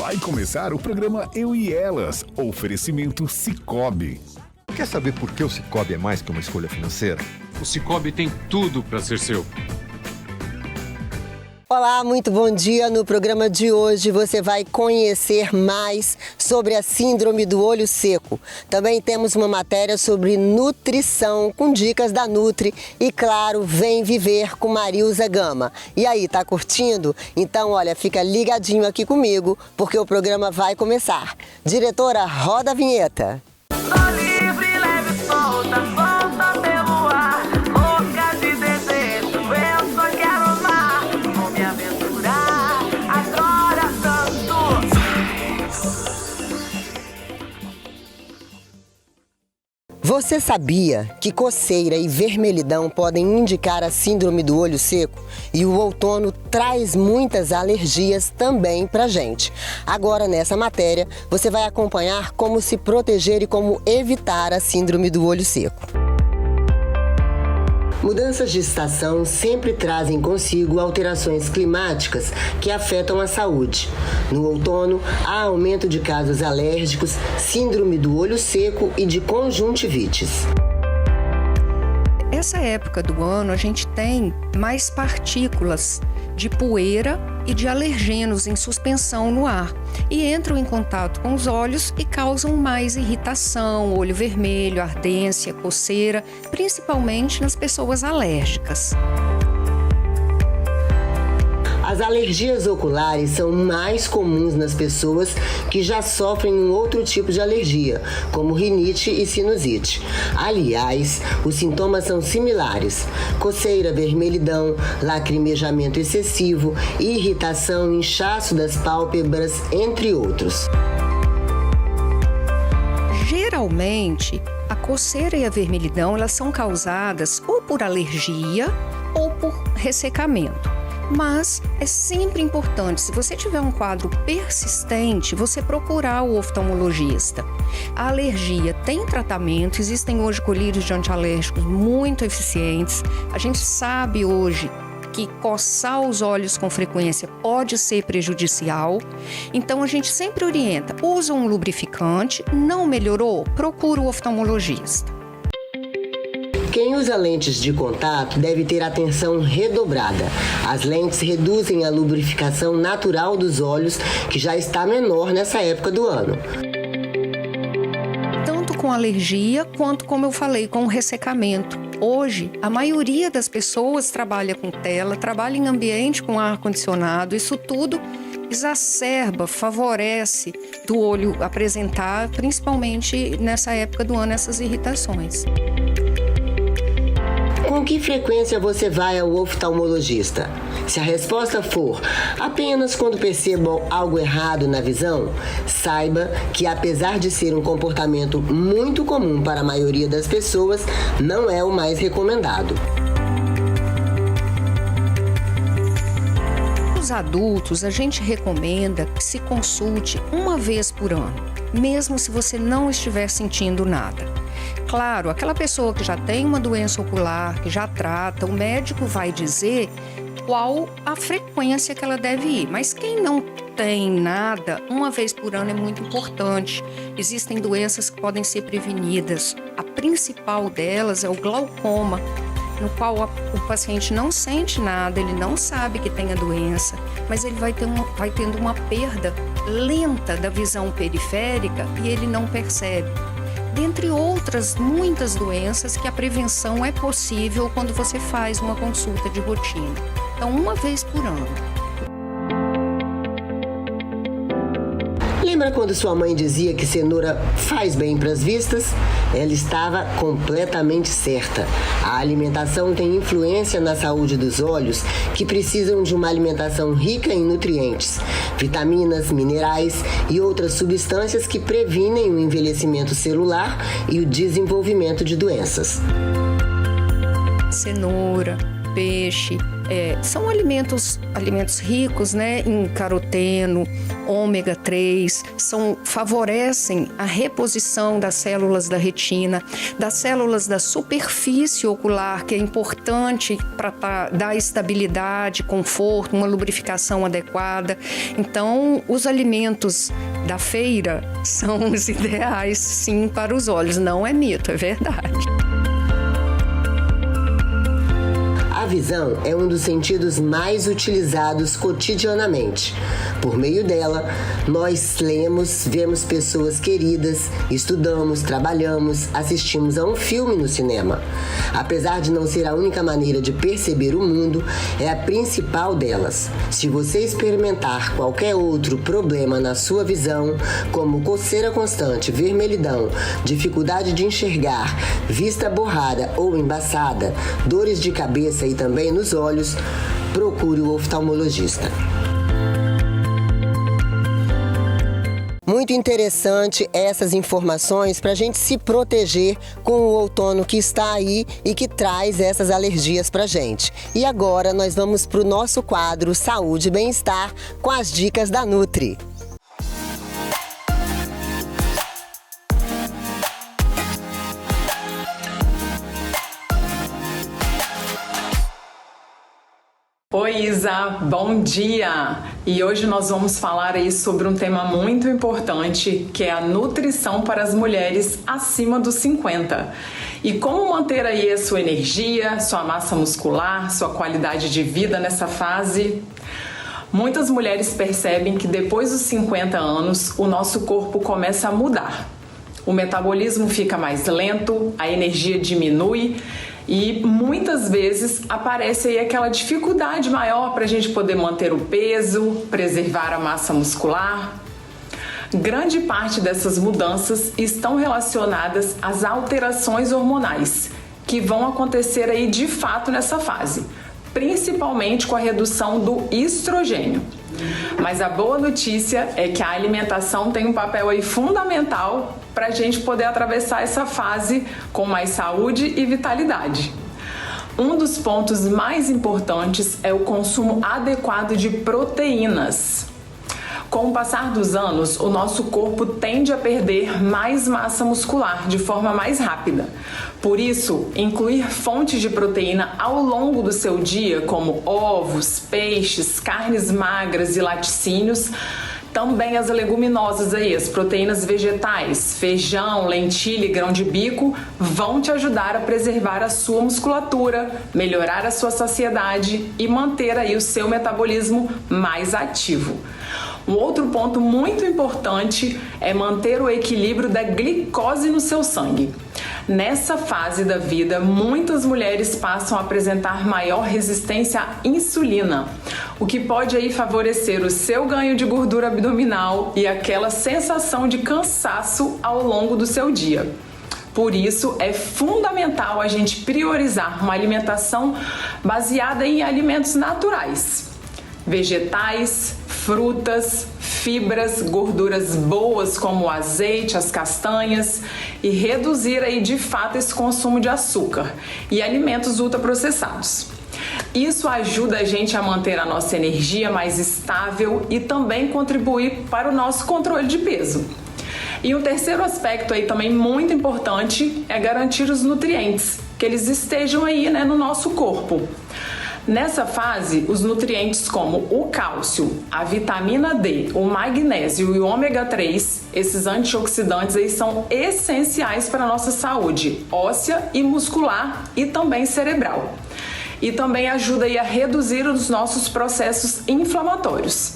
Vai começar o programa Eu e Elas, oferecimento Sicoob. Quer saber por que o Sicoob é mais que uma escolha financeira? O Sicoob tem tudo para ser seu. Olá, muito bom dia. No programa de hoje você vai conhecer mais sobre a síndrome do olho seco. Também temos uma matéria sobre nutrição com dicas da Nutri e, claro, vem viver com Marilza Gama. E aí, tá curtindo? Então, olha, fica ligadinho aqui comigo porque o programa vai começar. Diretora, roda a vinheta. Você sabia que coceira e vermelhidão podem indicar a síndrome do olho seco? E o outono traz muitas alergias também pra gente. Agora, nessa matéria, você vai acompanhar como se proteger e como evitar a síndrome do olho seco. Mudanças de estação sempre trazem consigo alterações climáticas que afetam a saúde. No outono, há aumento de casos alérgicos, síndrome do olho seco e de conjuntivites. Essa época do ano a gente tem mais partículas de poeira e de alergenos em suspensão no ar e entram em contato com os olhos e causam mais irritação, olho vermelho, ardência, coceira, principalmente nas pessoas alérgicas. As alergias oculares são mais comuns nas pessoas que já sofrem um outro tipo de alergia, como rinite e sinusite. Aliás, os sintomas são similares: coceira, vermelhidão, lacrimejamento excessivo, irritação, inchaço das pálpebras, entre outros. Geralmente, a coceira e a vermelhidão elas são causadas ou por alergia ou por ressecamento. Mas é sempre importante, se você tiver um quadro persistente, você procurar o oftalmologista. A alergia tem tratamento, existem hoje colírios de antialérgicos muito eficientes. A gente sabe hoje que coçar os olhos com frequência pode ser prejudicial. Então a gente sempre orienta, usa um lubrificante, não melhorou? Procura o oftalmologista. Quem usa lentes de contato deve ter atenção redobrada. As lentes reduzem a lubrificação natural dos olhos, que já está menor nessa época do ano. Tanto com alergia, quanto, como eu falei, com ressecamento. Hoje, a maioria das pessoas trabalha com tela, trabalha em ambiente com ar-condicionado. Isso tudo exacerba, favorece do olho apresentar, principalmente nessa época do ano, essas irritações. Com que frequência você vai ao oftalmologista? Se a resposta for apenas quando percebam algo errado na visão, saiba que, apesar de ser um comportamento muito comum para a maioria das pessoas, não é o mais recomendado. Os adultos, a gente recomenda que se consulte uma vez por ano, mesmo se você não estiver sentindo nada. Claro, aquela pessoa que já tem uma doença ocular, que já trata, o médico vai dizer qual a frequência que ela deve ir. Mas quem não tem nada, uma vez por ano é muito importante. Existem doenças que podem ser prevenidas. A principal delas é o glaucoma, no qual o paciente não sente nada, ele não sabe que tem a doença, mas ele vai tendo uma perda lenta da visão periférica e ele não percebe. Dentre outras muitas doenças que a prevenção é possível quando você faz uma consulta de rotina. Então, uma vez por ano. Lembra quando sua mãe dizia que cenoura faz bem para as vistas? Ela estava completamente certa. A alimentação tem influência na saúde dos olhos, que precisam de uma alimentação rica em nutrientes, vitaminas, minerais e outras substâncias que previnem o envelhecimento celular e o desenvolvimento de doenças. Cenoura, peixe, são alimentos ricos, né, em caroteno, ômega 3, favorecem a reposição das células da retina, das células da superfície ocular, que é importante para dar estabilidade, conforto, uma lubrificação adequada. Então, os alimentos da feira são os ideais, sim, para os olhos. Não é mito, é verdade. A visão é um dos sentidos mais utilizados cotidianamente. Por meio dela, nós lemos, vemos pessoas queridas, estudamos, trabalhamos, assistimos a um filme no cinema. Apesar de não ser a única maneira de perceber o mundo, é a principal delas. Se você experimentar qualquer outro problema na sua visão, como coceira constante, vermelhidão, dificuldade de enxergar, vista borrada ou embaçada, dores de cabeça e também nos olhos, procure o oftalmologista. Muito interessante essas informações para a gente se proteger com o outono que está aí e que traz essas alergias para a gente. E agora nós vamos para o nosso quadro Saúde e Bem-Estar com as dicas da Nutri. Oi, Isa, bom dia! E hoje nós vamos falar aí sobre um tema muito importante, que é a nutrição para as mulheres acima dos 50. E como manter aí a sua energia, sua massa muscular, sua qualidade de vida nessa fase? Muitas mulheres percebem que depois dos 50 anos, o nosso corpo começa a mudar. O metabolismo fica mais lento, a energia diminui e muitas vezes aparece aí aquela dificuldade maior para a gente poder manter o peso, preservar a massa muscular. Grande parte dessas mudanças estão relacionadas às alterações hormonais, que vão acontecer aí de fato nessa fase, principalmente com a redução do estrogênio. Mas a boa notícia é que a alimentação tem um papel aí fundamental para a gente poder atravessar essa fase com mais saúde e vitalidade. Um dos pontos mais importantes é o consumo adequado de proteínas. Com o passar dos anos, o nosso corpo tende a perder mais massa muscular de forma mais rápida. Por isso, incluir fontes de proteína ao longo do seu dia, como ovos, peixes, carnes magras e laticínios, também as leguminosas aí, as proteínas vegetais, feijão, lentilha e grão de bico, vão te ajudar a preservar a sua musculatura, melhorar a sua saciedade e manter aí o seu metabolismo mais ativo. Um outro ponto muito importante é manter o equilíbrio da glicose no seu sangue. Nessa fase da vida, muitas mulheres passam a apresentar maior resistência à insulina, o que pode aí favorecer o seu ganho de gordura abdominal e aquela sensação de cansaço ao longo do seu dia. Por isso, é fundamental a gente priorizar uma alimentação baseada em alimentos naturais. Vegetais, frutas, fibras, gorduras boas como o azeite, as castanhas e reduzir aí de fato esse consumo de açúcar e alimentos ultraprocessados. Isso ajuda a gente a manter a nossa energia mais estável e também contribuir para o nosso controle de peso. E um terceiro aspecto aí também muito importante é garantir os nutrientes, que eles estejam aí, no nosso corpo. Nessa fase, os nutrientes como o cálcio, a vitamina D, o magnésio e o ômega 3, esses antioxidantes aí são essenciais para a nossa saúde óssea e muscular e também cerebral. E também ajuda aí a reduzir os nossos processos inflamatórios.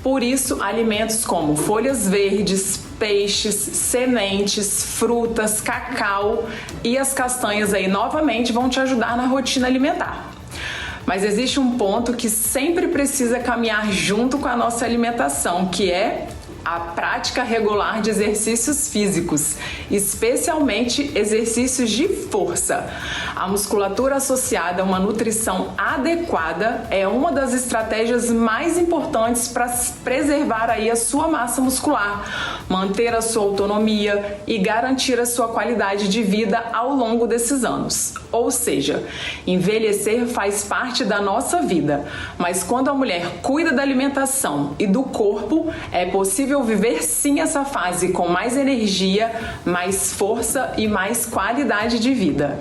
Por isso, alimentos como folhas verdes, peixes, sementes, frutas, cacau e as castanhas aí novamente vão te ajudar na rotina alimentar. Mas existe um ponto que sempre precisa caminhar junto com a nossa alimentação, que é a prática regular de exercícios físicos, especialmente exercícios de força. A musculatura associada a uma nutrição adequada é uma das estratégias mais importantes para preservar aí a sua massa muscular, manter a sua autonomia e garantir a sua qualidade de vida ao longo desses anos. Ou seja, envelhecer faz parte da nossa vida, mas quando a mulher cuida da alimentação e do corpo, é possível viver sim essa fase com mais energia, mais força e mais qualidade de vida.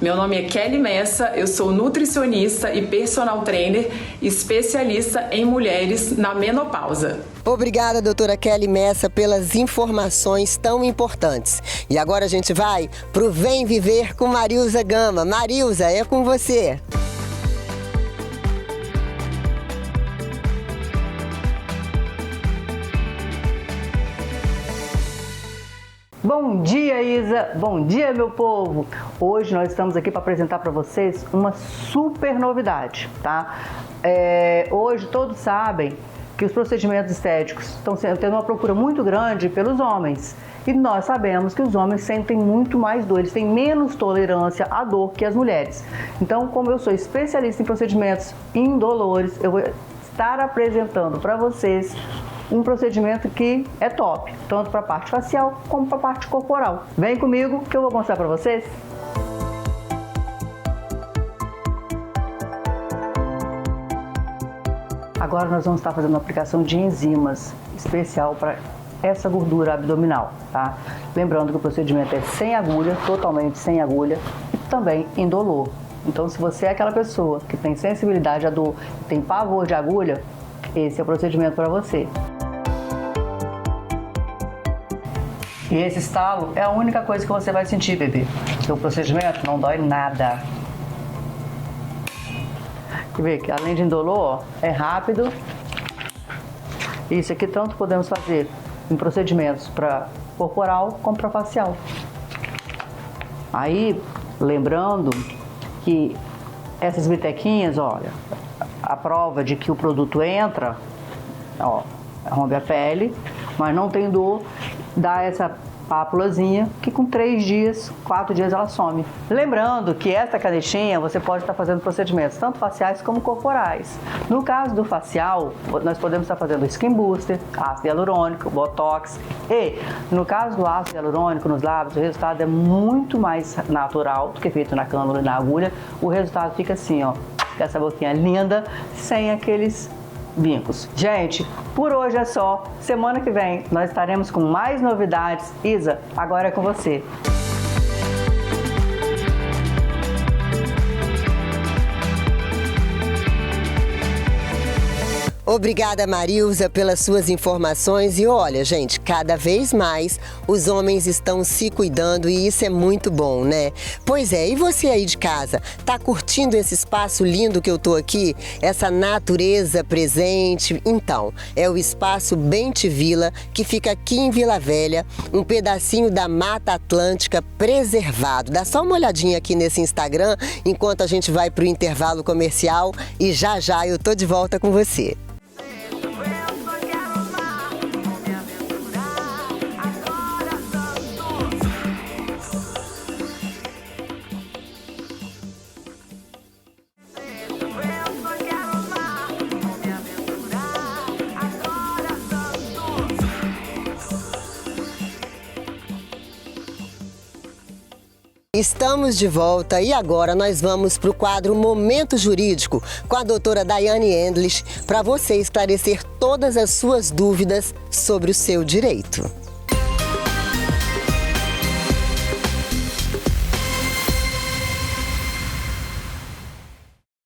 Meu nome é Kelly Messa, eu sou nutricionista e personal trainer, especialista em mulheres na menopausa. Obrigada, doutora Kelly Messa, pelas informações tão importantes. E agora a gente vai pro Vem Viver com Marilza Gama. Marilza, é com você. Bom dia, Isa! Bom dia, meu povo! Hoje nós estamos aqui para apresentar para vocês uma super novidade, tá? Hoje todos sabem que os procedimentos estéticos estão tendo uma procura muito grande pelos homens. E nós sabemos que os homens sentem muito mais dor, eles têm menos tolerância à dor que as mulheres. Então, como eu sou especialista em procedimentos indolores, eu vou estar apresentando para vocês um procedimento que é top, tanto para a parte facial como para a parte corporal. Vem comigo que eu vou mostrar para vocês. Agora nós vamos estar fazendo uma aplicação de enzimas especial para essa gordura abdominal, tá? Lembrando que o procedimento é sem agulha, totalmente sem agulha e também indolor. Então, se você é aquela pessoa que tem sensibilidade à dor, tem pavor de agulha, esse é o procedimento para você. E esse estalo é a única coisa que você vai sentir, bebê. O procedimento não dói nada. Quer ver que além de indolor, é rápido. Isso aqui tanto podemos fazer em procedimentos para corporal como para facial. Aí, lembrando que essas bitequinhas, olha, a prova de que o produto entra, ó, rompe a pele, mas não tem dor, dá essa pápulazinha que com 3 dias, 4 dias ela some. Lembrando que essa canetinha você pode estar fazendo procedimentos tanto faciais como corporais. No caso do facial, nós podemos estar fazendo skin booster, ácido hialurônico, botox e no caso do ácido hialurônico nos lábios, o resultado é muito mais natural do que feito na cânula e na agulha. O resultado fica assim, ó, com essa boquinha linda, sem aqueles vincos. Gente, por hoje é só. Semana que vem nós estaremos com mais novidades. Isa, agora é com você. Obrigada, Marilza, pelas suas informações. E olha, gente, cada vez mais os homens estão se cuidando e isso é muito bom, né? Pois é, e você aí de casa, tá curtindo esse espaço lindo que eu tô aqui? Essa natureza presente? Então, é o Espaço Bente Vila, que fica aqui em Vila Velha, um pedacinho da Mata Atlântica preservado. Dá só uma olhadinha aqui nesse Instagram, enquanto a gente vai pro intervalo comercial e já já eu tô de volta com você. Estamos de volta e agora nós vamos para o quadro Momento Jurídico com a doutora Daiane Endlich para você esclarecer todas as suas dúvidas sobre o seu direito.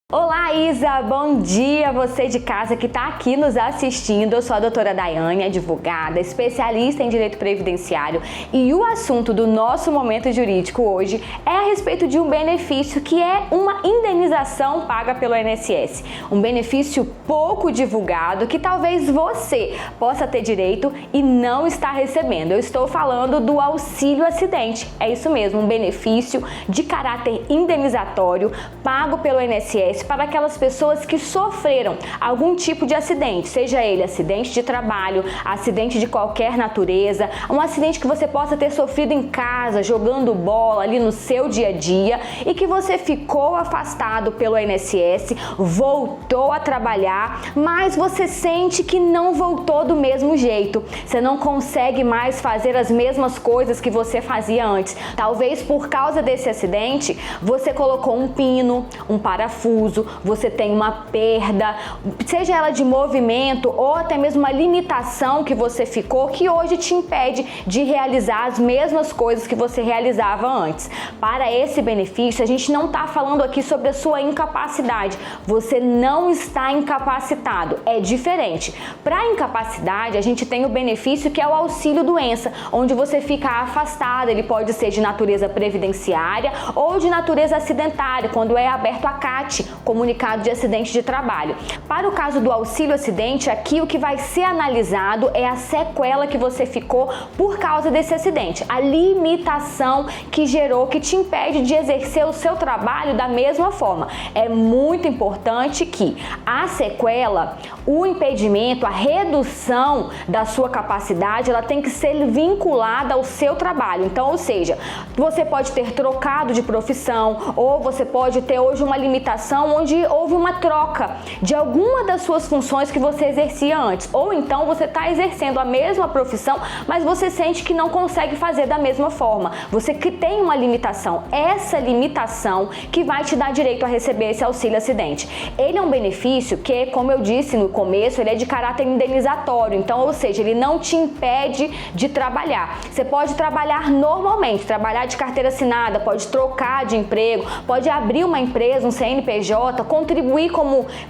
Olá, Isa! Bom dia! Você de casa que está aqui nos assistindo. Eu sou a doutora Daiane, advogada, especialista em direito previdenciário e o assunto do nosso momento jurídico hoje é a respeito de um benefício que é uma indenização paga pelo INSS. Um benefício pouco divulgado que talvez você possa ter direito e não está recebendo. Eu estou falando do auxílio acidente. É isso mesmo, um benefício de caráter indenizatório pago pelo INSS para aquelas aquelas pessoas que sofreram algum tipo de acidente, seja ele acidente de trabalho, acidente de qualquer natureza, um acidente que você possa ter sofrido em casa, jogando bola ali no seu dia a dia e que você ficou afastado pelo INSS, voltou a trabalhar, mas você sente que não voltou do mesmo jeito. Você não consegue mais fazer as mesmas coisas que você fazia antes. Talvez por causa desse acidente, você colocou um pino, um parafuso, você tem uma perda, seja ela de movimento ou até mesmo uma limitação que você ficou, que hoje te impede de realizar as mesmas coisas que você realizava antes. Para esse benefício, a gente não está falando aqui sobre a sua incapacidade. Você não está incapacitado, é diferente. Para a incapacidade, a gente tem o benefício que é o auxílio-doença, onde você fica afastado. Ele pode ser de natureza previdenciária ou de natureza acidentária, quando é aberto a CAT, comunicado de acidente de trabalho. Para o caso do auxílio-acidente, aqui o que vai ser analisado é a sequela que você ficou por causa desse acidente, a limitação que gerou, que te impede de exercer o seu trabalho da mesma forma. É muito importante que a sequela, o impedimento, a redução da sua capacidade, ela tem que ser vinculada ao seu trabalho. Então, ou seja, você pode ter trocado de profissão ou você pode ter hoje uma limitação onde houve uma troca de alguma das suas funções que você exercia antes. Ou então você está exercendo a mesma profissão, mas você sente que não consegue fazer da mesma forma. Você que tem uma limitação. Essa limitação que vai te dar direito a receber esse auxílio-acidente. Ele é um benefício que, como eu disse no começo, ele é de caráter indenizatório. Então, ou seja, ele não te impede de trabalhar. Você pode trabalhar normalmente, trabalhar de carteira assinada, pode trocar de emprego, pode abrir uma empresa, um CNPJ, contribuir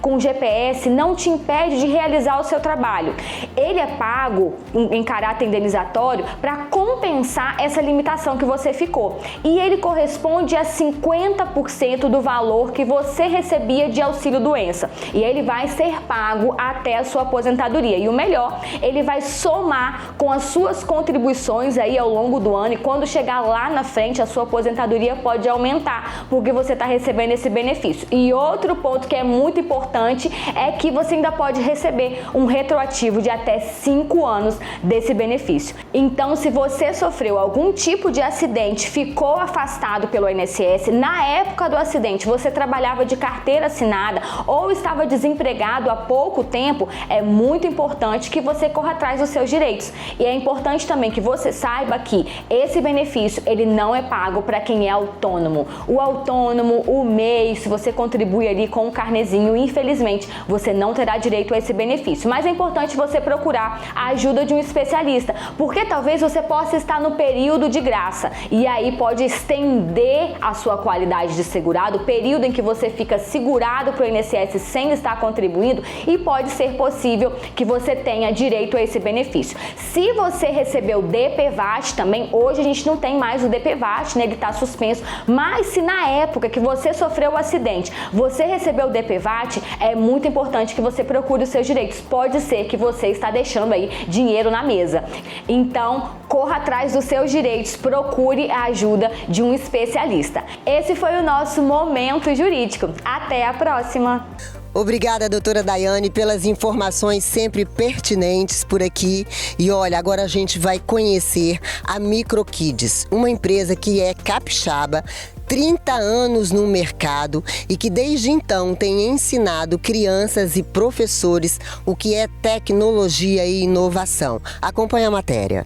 com GPS, não te impede de realizar o seu trabalho. Ele é pago em caráter indenizatório para compensar essa limitação que você ficou. E ele corresponde a 50% do valor que você recebia de auxílio-doença. E ele vai ser pago até a sua aposentadoria. E o melhor, ele vai somar com as suas contribuições aí ao longo do ano, e quando chegar lá na frente, a sua aposentadoria pode aumentar, porque você está recebendo esse benefício. E outro ponto que é muito importante é que você ainda pode receber um retroativo de até 5 anos desse benefício. Então, se você sofreu algum tipo de acidente, ficou afastado pelo INSS, na época do acidente você trabalhava de carteira assinada ou estava desempregado há pouco tempo, é muito importante que você corra atrás dos seus direitos. E é importante também que você saiba que esse benefício, ele não é pago para quem é autônomo. O autônomo, o MEI, se você contribui ali com um carnezinho, infelizmente, você não terá direito a esse benefício. Mas é importante você procurar a ajuda de um especialista, porque talvez você possa estar no período de graça e aí pode estender a sua qualidade de segurado, o período em que você fica segurado para o INSS sem estar contribuindo, e pode ser possível que você tenha direito a esse benefício. Se você recebeu DPVAT também, hoje a gente não tem mais o DPVAT, né? Ele está suspenso, mas se na época que você sofreu o acidente, você recebeu o DPVAT, é muito importante que você procure os seus direitos. Pode ser que você está deixando aí dinheiro na mesa. Então, corra atrás dos seus direitos, procure a ajuda de um especialista. Esse foi o nosso Momento Jurídico. Até a próxima! Obrigada, doutora Daiane, pelas informações sempre pertinentes por aqui. E olha, agora a gente vai conhecer a Microkids, uma empresa que é capixaba, 30 anos no mercado e que desde então tem ensinado crianças e professores o que é tecnologia e inovação. Acompanhe a matéria.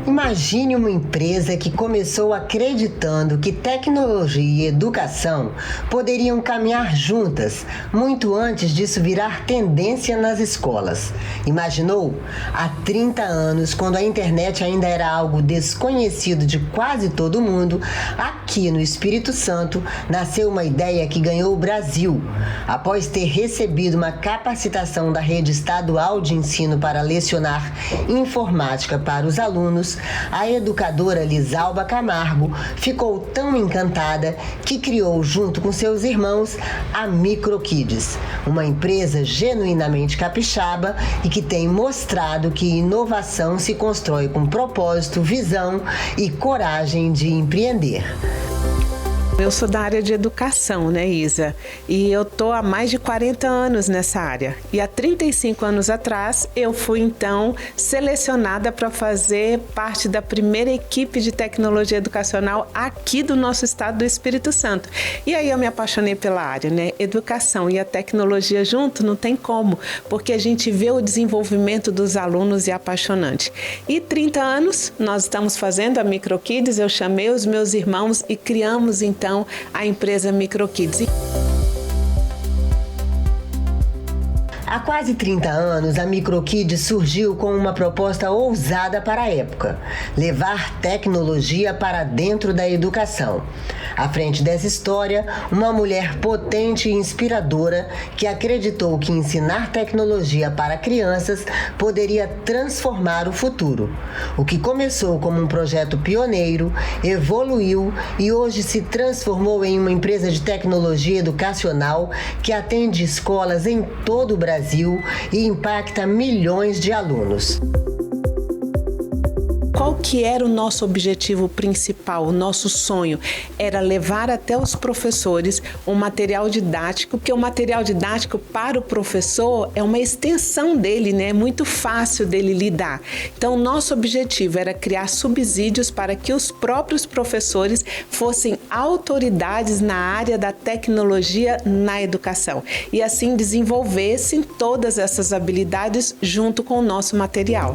Imagine uma empresa que começou acreditando que tecnologia e educação poderiam caminhar juntas, muito antes disso virar tendência nas escolas. Imaginou? Há 30 anos, quando a internet ainda era algo desconhecido de quase todo mundo, aqui no Espírito Santo nasceu uma ideia que ganhou o Brasil. Após ter recebido uma capacitação da rede estadual de ensino para lecionar informática para os alunos, a educadora Lisalba Camargo ficou tão encantada que criou, junto com seus irmãos, a Microkids, uma empresa genuinamente capixaba e que tem mostrado que inovação se constrói com propósito, visão e coragem de empreender. Eu sou da área de educação, né, Isa? E eu tô há mais de 40 anos nessa área. E há 35 anos atrás, eu fui, então, selecionada para fazer parte da primeira equipe de tecnologia educacional aqui do nosso estado do Espírito Santo. E aí eu me apaixonei pela área, né? Educação e a tecnologia junto não tem como, porque a gente vê o desenvolvimento dos alunos e é apaixonante. E 30 anos, nós estamos fazendo a MicroKids, eu chamei os meus irmãos e criamos, então, a empresa MicroKids. Há quase 30 anos, a MicroKids surgiu com uma proposta ousada para a época: levar tecnologia para dentro da educação. À frente dessa história, uma mulher potente e inspiradora que acreditou que ensinar tecnologia para crianças poderia transformar o futuro. O que começou como um projeto pioneiro, evoluiu e hoje se transformou em uma empresa de tecnologia educacional que atende escolas em todo o Brasil e impacta milhões de alunos. Qual que era o nosso objetivo principal, o nosso sonho? Era levar até os professores um material didático, porque o material didático para o professor é uma extensão dele, né? É muito fácil dele lidar. Então, o nosso objetivo era criar subsídios para que os próprios professores fossem autoridades na área da tecnologia na educação e assim desenvolvessem todas essas habilidades junto com o nosso material.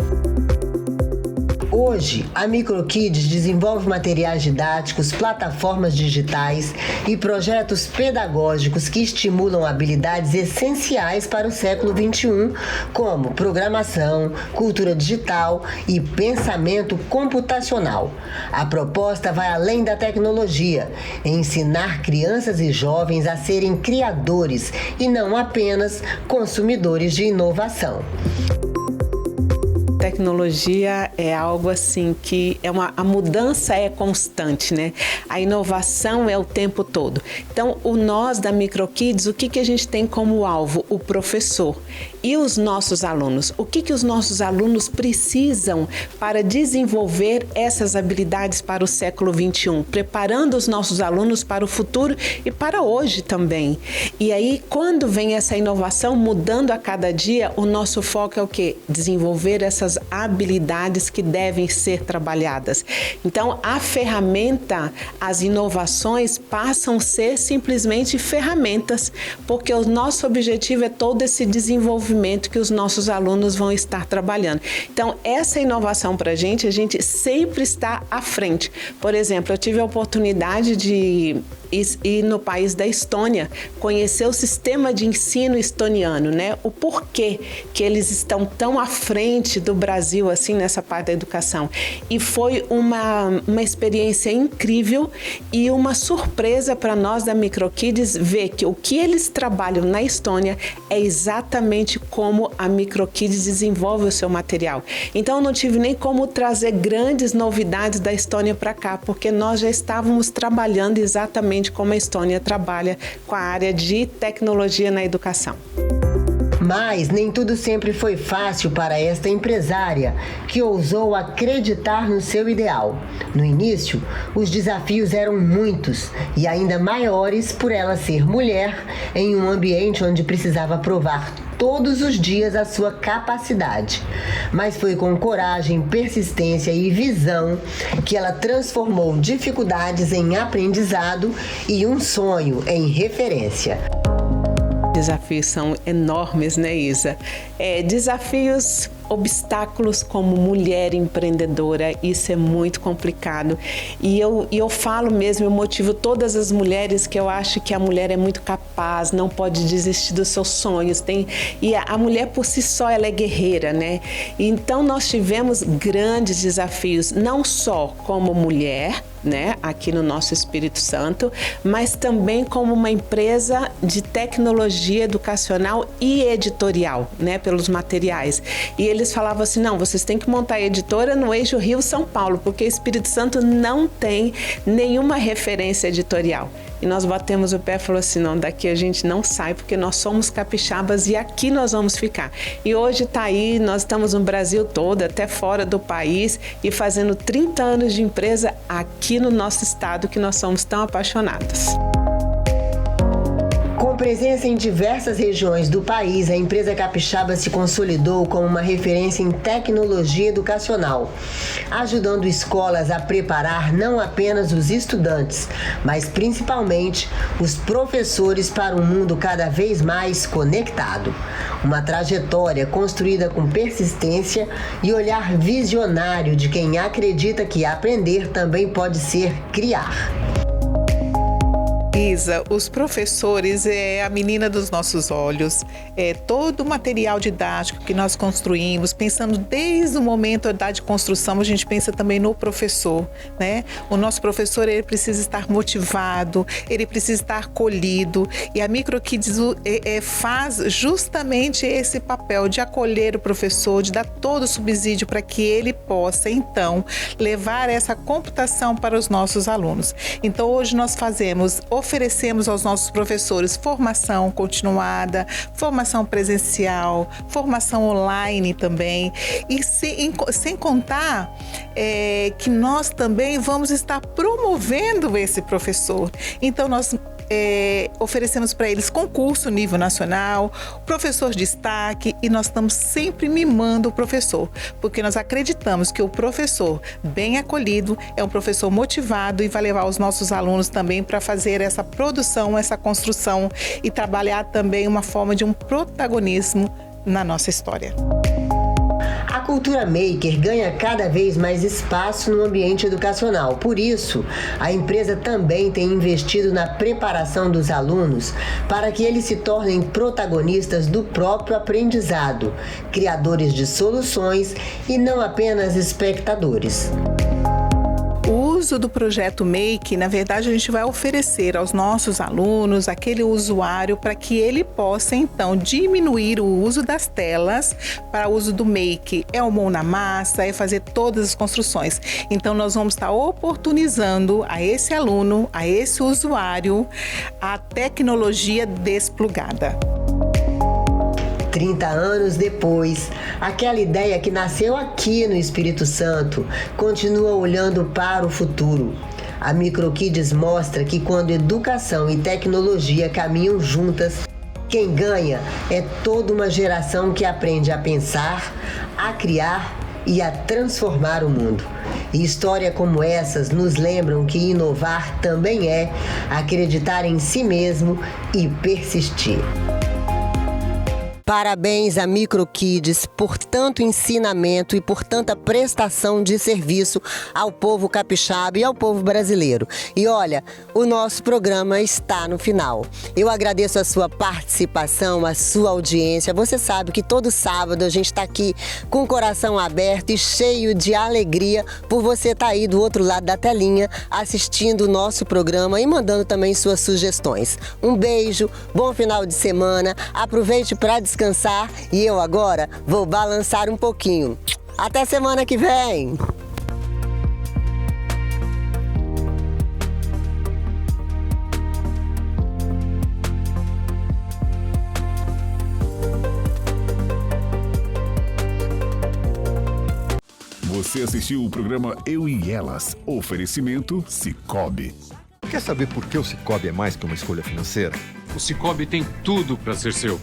Hoje, a MicroKids desenvolve materiais didáticos, plataformas digitais e projetos pedagógicos que estimulam habilidades essenciais para o século XXI, como programação, cultura digital e pensamento computacional. A proposta vai além da tecnologia, ensinar crianças e jovens a serem criadores e não apenas consumidores de inovação. Tecnologia é algo assim que a mudança é constante, né? A inovação é o tempo todo. Então, nós da MicroKids, o que a gente tem como alvo? O professor e os nossos alunos. O que os nossos alunos precisam para desenvolver essas habilidades para o século XXI, preparando os nossos alunos para o futuro e para hoje também. E aí, quando vem essa inovação mudando a cada dia, o nosso foco é o quê? Desenvolver essas habilidades que devem ser trabalhadas. Então, a ferramenta, as inovações passam a ser simplesmente ferramentas, porque o nosso objetivo é todo esse desenvolvimento que os nossos alunos vão estar trabalhando. Então, essa inovação para a gente sempre está à frente. Por exemplo, eu tive a oportunidade de ir no país da Estônia, conhecer o sistema de ensino estoniano, né? O porquê que eles estão tão à frente do Brasil, assim, nessa parte da educação. E foi uma experiência incrível e uma surpresa para nós da MicroKids ver que o que eles trabalham na Estônia é exatamente como a MicroKids desenvolve o seu material. Então, eu não tive nem como trazer grandes novidades da Estônia para cá, porque nós já estávamos trabalhando exatamente como a Estônia trabalha com a área de tecnologia na educação. Mas nem tudo sempre foi fácil para esta empresária, que ousou acreditar no seu ideal. No início, os desafios eram muitos e ainda maiores por ela ser mulher em um ambiente onde precisava provar todos os dias a sua capacidade. Mas foi com coragem, persistência e visão que ela transformou dificuldades em aprendizado e um sonho em referência. Desafios são enormes, né, Isa? Desafios, obstáculos como mulher empreendedora, isso é muito complicado. E eu falo mesmo, eu motivo todas as mulheres que eu acho que a mulher é muito capaz, não pode desistir dos seus sonhos. E a mulher por si só, ela é guerreira, né? Então nós tivemos grandes desafios, não só como mulher, né, aqui no nosso Espírito Santo, mas também como uma empresa de tecnologia educacional e editorial, né, pelos materiais. E eles falavam assim, não, vocês têm que montar a editora no eixo Rio-São Paulo, porque Espírito Santo não tem nenhuma referência editorial. e nós batemos o pé e falou assim, não, daqui a gente não sai, porque nós somos capixabas e aqui nós vamos ficar. E hoje está aí, nós estamos no Brasil todo, até fora do país, e fazendo 30 anos de empresa aqui no nosso estado, que nós somos tão apaixonadas. Com presença em diversas regiões do país, a empresa capixaba se consolidou como uma referência em tecnologia educacional, ajudando escolas a preparar não apenas os estudantes, mas principalmente os professores para um mundo cada vez mais conectado. Uma trajetória construída com persistência e olhar visionário de quem acredita que aprender também pode ser criar. Isa, os professores é a menina dos nossos olhos, é todo o material didático que nós construímos, pensando desde o momento da construção, a gente pensa também no professor, né? O nosso professor, ele precisa estar motivado, ele precisa estar acolhido, e a Microkids faz justamente esse papel de acolher o professor, de dar todo o subsídio para que ele possa, então, levar essa computação para os nossos alunos. Então, hoje nós oferecemos aos nossos professores formação continuada, formação presencial, formação online também, e sem contar que nós também vamos estar promovendo esse professor. Então, nós oferecemos para eles concurso nível nacional, professor de destaque, e nós estamos sempre mimando o professor, porque nós acreditamos que o professor bem acolhido é um professor motivado e vai levar os nossos alunos também para fazer essa produção, essa construção e trabalhar também uma forma de um protagonismo na nossa história. A cultura maker ganha cada vez mais espaço no ambiente educacional. Por isso, a empresa também tem investido na preparação dos alunos para que eles se tornem protagonistas do próprio aprendizado, criadores de soluções e não apenas espectadores. O uso do projeto Make, na verdade, a gente vai oferecer aos nossos alunos, aquele usuário, para que ele possa, então, diminuir o uso das telas para o uso do Make. É o mão na massa, é fazer todas as construções. Então, nós vamos estar oportunizando a esse aluno, a esse usuário, a tecnologia desplugada. 30 anos depois, aquela ideia que nasceu aqui no Espírito Santo continua olhando para o futuro. A Microkids mostra que quando educação e tecnologia caminham juntas, quem ganha é toda uma geração que aprende a pensar, a criar e a transformar o mundo. E histórias como essas nos lembram que inovar também é acreditar em si mesmo e persistir. Parabéns a Microkids por tanto ensinamento e por tanta prestação de serviço ao povo capixaba e ao povo brasileiro. E olha, o nosso programa está no final. Eu agradeço a sua participação, a sua audiência. Você sabe que todo sábado a gente está aqui com o coração aberto e cheio de alegria por você estar aí do outro lado da telinha assistindo o nosso programa e mandando também suas sugestões. Um beijo, bom final de semana, aproveite para descansar e eu agora vou balançar um pouquinho. Até semana que vem! Você assistiu o programa Eu e Elas. Oferecimento Sicoob. Quer saber por que o Sicoob é mais que uma escolha financeira? O Sicoob tem tudo para ser seu.